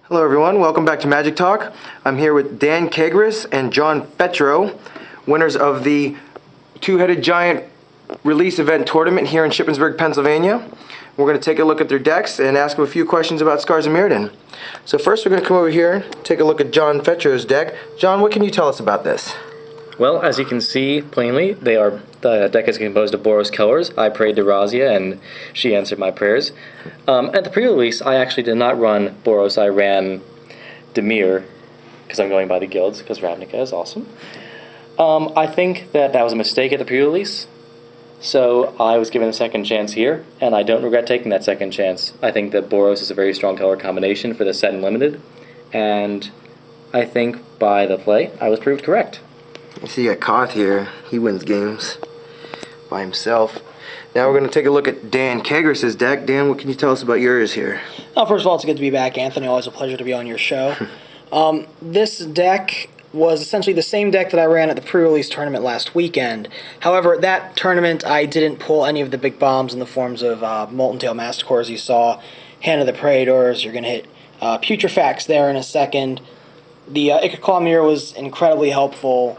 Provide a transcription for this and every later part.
Hello everyone, welcome back to Magic Talk. I'm here with Dan Kegris and John Fetro, winners of the Two-Headed Giant release event tournament here in Shippensburg, Pennsylvania. We're going to take a look at their decks and ask them a few questions about Scars of Mirrodin. So first we're going to come over here, take a look at John Fetro's deck. John, what can you tell us about this? Well, as you can see plainly, the deck is composed of Boros colors. I prayed to Razia, and she answered my prayers. At the pre-release, I actually did not run Boros. I ran Dimir, because I'm going by the guilds, because Ravnica is awesome. I think that was a mistake at the pre-release, so I was given a second chance here, and I don't regret taking that second chance. I think that Boros is a very strong color combination for the set in Limited, and I think by the play, I was proved correct. You see, you got Koth here. He wins games by himself. Now we're going to take a look at Dan Kegris' deck. Dan, what can you tell us about yours here? First of all, it's good to be back, Anthony. Always a pleasure to be on your show. This deck was essentially the same deck that I ran at the pre-release tournament last weekend. However, at that tournament, I didn't pull any of the big bombs in the forms of Molten Tail Mastercores you saw, Hand of the Praetors. You're going to hit Putrefax there in a second. The Ikaclaw Mirror was incredibly helpful.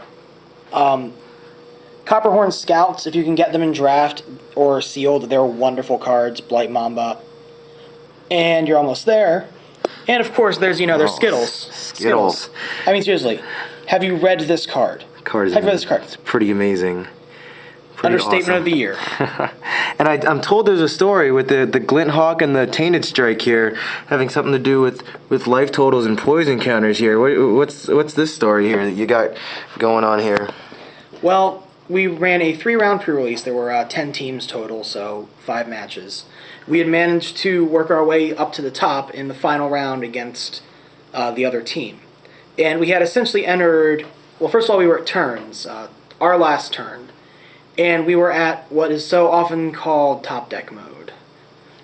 Copperhorn Scouts, if you can get them in draft or sealed, they're wonderful cards. Blight Mamba. And you're almost there. And of course, there's Skittles. Skittles. I mean, seriously, have you read this card? Have you read this card? It's pretty amazing. Understatement awesome. of the year. And I'm told there's a story with the Glint Hawk and the Tainted Strike here having something to do with life totals and poison counters here. What's this story here that you got going on here? Well, we ran a 3-round pre-release. There were 10 teams total, so 5 matches. We had managed to work our way up to the top in the final round against the other team. And we had essentially entered, well, first of all, we were at turns, our last turn. And we were at what is so often called top deck mode,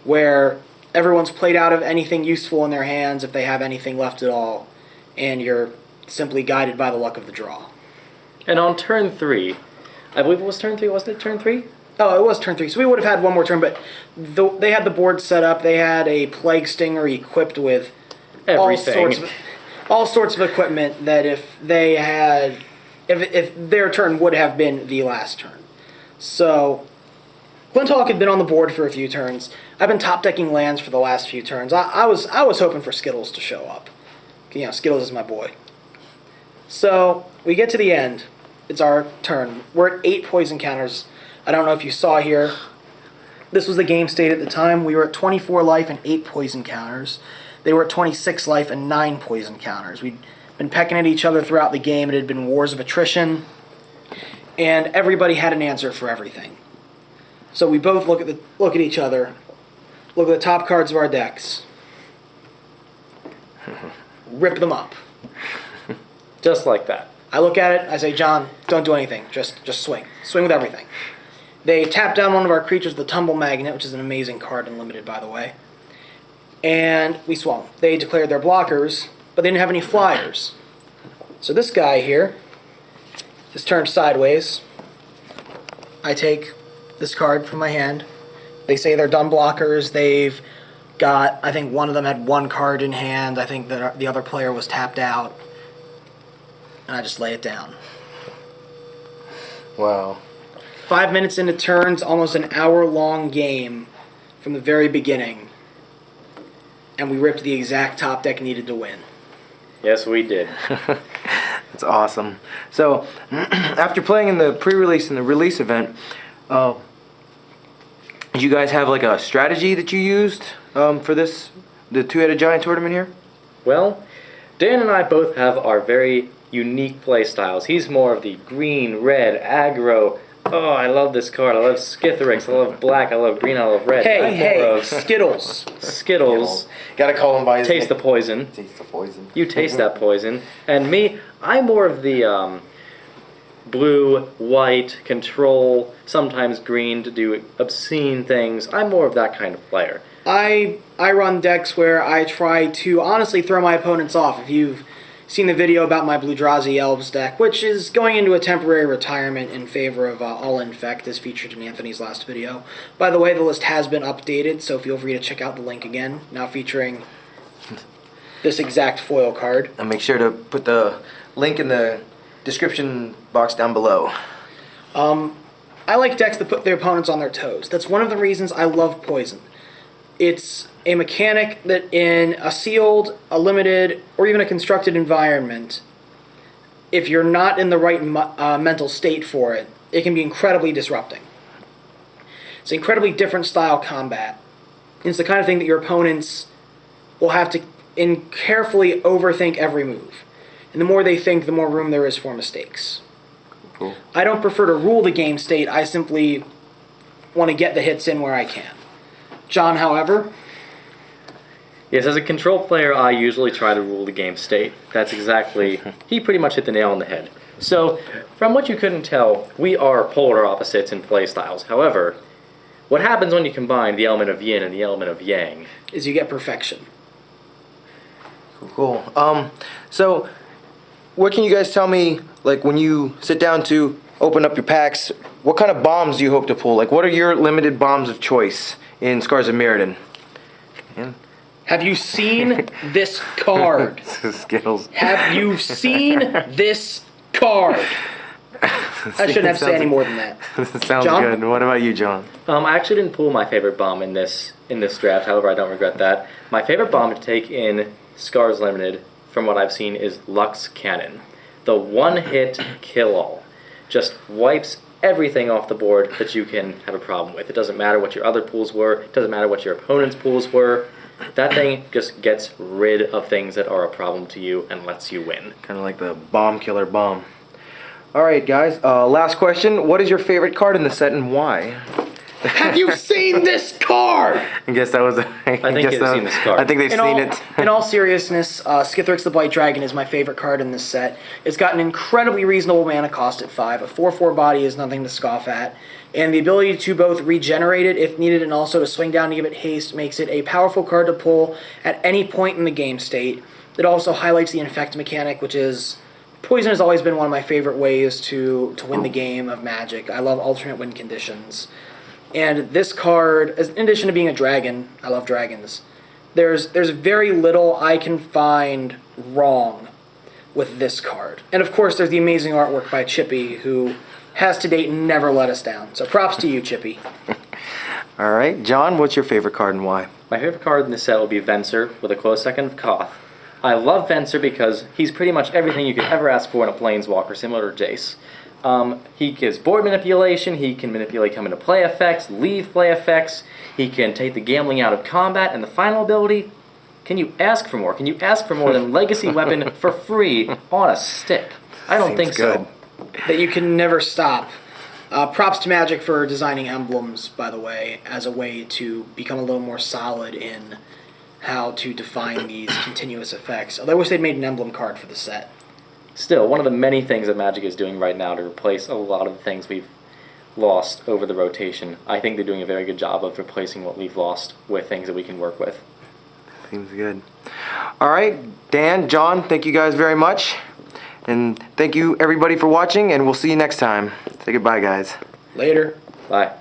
where everyone's played out of anything useful in their hands if they have anything left at all, and you're simply guided by the luck of the draw. And on turn 3, I believe it was turn 3, wasn't it turn 3? Oh, it was turn 3, so we would have had one more turn, but they had the board set up. They had a Plague Stinger equipped with everything. all sorts of equipment that if their turn would have been the last turn. So, Glinthawk had been on the board for a few turns. I've been top-decking lands for the last few turns. I was hoping for Skittles to show up. Skittles is my boy. So, we get to the end. It's our turn. We're at 8 poison counters. I don't know if you saw here. This was the game state at the time. We were at 24 life and 8 poison counters. They were at 26 life and 9 poison counters. We'd been pecking at each other throughout the game. It had been wars of attrition. And everybody had an answer for everything. So we both look at each other, look at the top cards of our decks, rip them up. Just like that. I look at it, I say, John, don't do anything, just swing. Swing with everything. They tap down one of our creatures, the Tumble Magnet, which is an amazing card in Limited, by the way. And we swung. They declared their blockers, but they didn't have any flyers. So this guy here just turned sideways. I take this card from my hand. They say they're done blockers. They've got, I think one of them had 1 card in hand. I think that the other player was tapped out. And I just lay it down. Wow. 5 minutes into turns, almost an hour-long game from the very beginning. And we ripped the exact top deck needed to win. Yes, we did. That's awesome. So, after playing in the pre-release and the release event, did you guys have like a strategy that you used for the Two-Headed Giant tournament here? Well, Dan and I both have our very unique play styles. He's more of the green, red, aggro. Oh, I love this card. I love Skithiryx. I love black. I love green. I love red. Hey, Skittles. Skittles. Gotta call him by his Taste name. the poison. Taste the poison. You taste that poison. And me, I'm more of the blue, white, control, sometimes green to do obscene things. I'm more of that kind of player. I run decks where I try to honestly throw my opponents off. If you've seen the video about my Bluedrazi Elves deck, which is going into a temporary retirement in favor of all In-Fect, as featured in Anthony's last video. By the way, the list has been updated, so feel free to check out the link again, now featuring this exact foil card. And make sure to put the link in the description box down below. I like decks that put their opponents on their toes. That's one of the reasons I love Poison. It's a mechanic that in a sealed, a limited, or even a constructed environment, if you're not in the right mental state for it, it can be incredibly disrupting. It's an incredibly different style combat. It's the kind of thing that your opponents will have to carefully overthink every move. And the more they think, the more room there is for mistakes. Cool. I don't prefer to rule the game state. I simply want to get the hits in where I can. John, however, Yes, as a control player, I usually try to rule the game state. That's exactly... He pretty much hit the nail on the head. So, from what you couldn't tell, we are polar opposites in play styles. However, what happens when you combine the element of yin and the element of yang? is you get perfection. Cool. So, what can you guys tell me, like, when you sit down to open up your packs, what kind of bombs do you hope to pull? Like, what are your limited bombs of choice in Scars of Mirrodin? Have you seen this card? Skittles. Have you seen this card? I shouldn't have to say any more than that. Sounds John? good. What about you, John? I actually didn't pull my favorite bomb in this draft. However, I don't regret that. My favorite bomb to take in Scars Limited, from what I've seen, is Lux Cannon. The one-hit kill-all. Just wipes everything off the board that you can have a problem with. It doesn't matter what your other pools were. It doesn't matter what your opponent's pools were. That thing just gets rid of things that are a problem to you and lets you win. Kind of like the bomb killer bomb. All right, guys. Last question. What is your favorite card in the set and why? Have you seen this card? I guess that was. I think they've seen this card. I think they've seen it. In all seriousness, Skithrix the Blight Dragon is my favorite card in this set. It's got an incredibly reasonable mana cost at 5. A 4/4 body is nothing to scoff at. And the ability to both regenerate it if needed and also to swing down to give it haste makes it a powerful card to pull at any point in the game state. It also highlights the In-Fect mechanic, which is... Poison has always been one of my favorite ways to win the game of Magic. I love alternate win conditions. And this card, in addition to being a dragon, I love dragons, there's very little I can find wrong with this card. And of course, there's the amazing artwork by Chippy, who has to date never let us down. So props to you, Chippy. All right, John. What's your favorite card and why? My favorite card in this set will be Venser with a close second of Koth. I love Venser because he's pretty much everything you could ever ask for in a Planeswalker, similar to Jace. He gives board manipulation, he can manipulate come into play effects, leave play effects, he can take the gambling out of combat, and the final ability, can you ask for more? Can you ask for more than Legacy Weapon for free on a stick? I don't think so. That you can never stop. Props to Magic for designing emblems, by the way, as a way to become a little more solid in how to define these continuous effects. Although I wish they'd made an emblem card for the set. Still, one of the many things that Magic is doing right now to replace a lot of the things we've lost over the rotation, I think they're doing a very good job of replacing what we've lost with things that we can work with. Seems good. All right, Dan, John, thank you guys very much. And thank you, everybody, for watching, and we'll see you next time. Say goodbye, guys. Later. Bye.